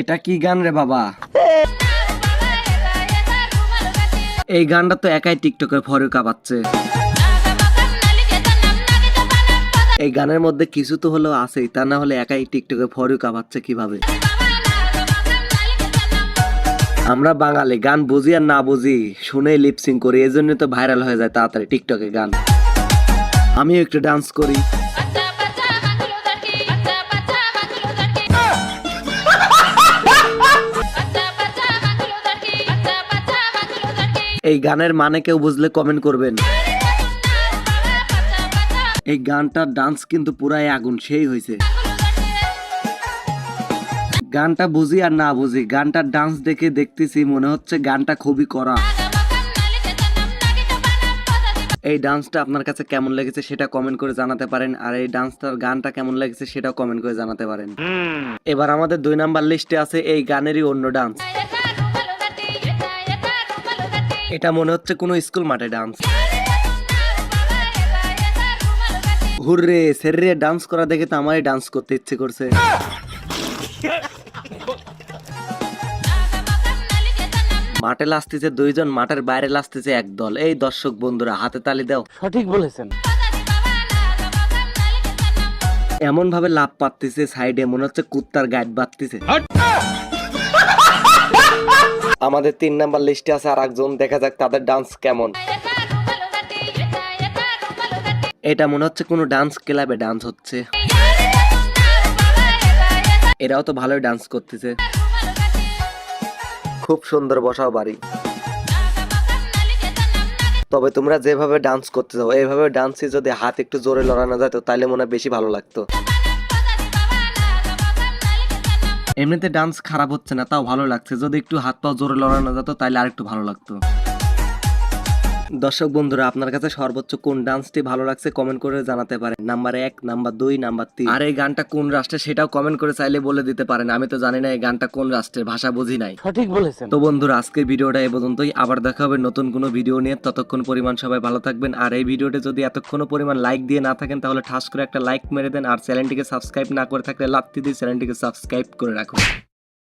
এটা কি গান রে বাবা? এই গানটা তো একাই টিকটকের ফরে কাঁপাচ্ছে। এই গানের মধ্যে কিছু তো হলেও আছেই, তা না হলে একাই টিকটকে ফরে কাঁপাচ্ছে কিভাবে? আমরা বাঙালি গান বুঝি আর না বুঝি শুনে লিপসিং করি, এই জন্য তো ভাইরাল হয়ে যায় তাড়াতাড়ি টিকটকে গান। আমিও একটু ডান্স করি। এই গানের মানে কেউ বুঝলে কমেন্ট করবেন। এই গানটার ডান্স কিন্তু পুরাই আগুন, সেই হয়েছে। গানটা বুঝি আর না বুঝি, গানটার ডান্স দেখে দেখতেছি মনে হচ্ছে গানটা খুবই কড়া। এই ডান্সটা আপনার কাছে কেমন লেগেছে সেটা কমেন্ট করে জানাতে পারেন, আর এই ডান্সটার গানটা কেমন লেগেছে সেটাও কমেন্ট করে জানাতে পারেন। এবার আমাদের 2 নাম্বার লিস্টে আছে এই গানেরই অন্য ডান্স। এটা মনে হচ্ছে কোনো স্কুল মাঠে ডান্স। হুররে সেররে ডান্স করা দেখে তো আমারই ডান্স করতে ইচ্ছে করছে। মাঠে লাস্তিছে 2 জন, মাঠের বাইরে লাস্তিছে 1 দল। এই দর্শক বন্ধুরা হাতে তালি দাও। সঠিক বলেছেন। এমন ভাবে লাভ পাচ্ছে সাইডে মনে হচ্ছে কুত্তার গাইড বাঁধতেছে। আমাদের 3 নাম্বার লিস্টে আছে আর একজন, দেখা যাক তাদের ডান্স কেমন। এটা মনে হচ্ছে কোনো ডান্স ক্লাবে ডান্স হচ্ছে। এরাও তো ভালোই ডান্স করতেছে। খুব সুন্দর বসাও বাড়ি। তবে তোমরা যেভাবে ডান্স করতে চাও এইভাবে ডান্সে যদি হাত একটু জোরে লড়ানো যেত তাহলে মনে হয় বেশি ভালো লাগতো। এমনিতে ডান্স খারাপ হচ্ছে না, তাও ভালো লাগছে। যদি একটু হাত পা জোরে লড়ানো যেত তাহলে আরেকটু ভালো লাগতো। দর্শক বন্ধুরা আপনার কাছে সর্বোচ্চ কোন ডান্সটি ভালো লাগছে কমেন্ট করে জানাতে পারেন। Number 1, number 2, number 3। আর এই গানটা কোন রাষ্ট্রের সেটাও কমেন্ট করে চাইলে বলে দিতে পারেন। আমি তো জানি না এই গানটা কোন রাষ্ট্রের, ভাষা বুঝি নাই। সঠিক বলেছেন। তো বন্ধুরা আজকের ভিডিওটা এই পর্যন্তই, আবার দেখা হবে নতুন কোনো ভিডিও নিয়ে। ততক্ষণ পরিমাণ সবাই ভালো থাকবেন। আর এই ভিডিওতে যদি এতক্ষণ পরিমাণ লাইক দিয়ে না থাকেন তাহলে ঠাস করে একটা লাইক মেরে দেন, আর চ্যানেলটিকে সাবস্ক্রাইব না করে থাকলে লাত্তি দিয়ে চ্যানেলটিকে সাবস্ক্রাইব করে রাখুন।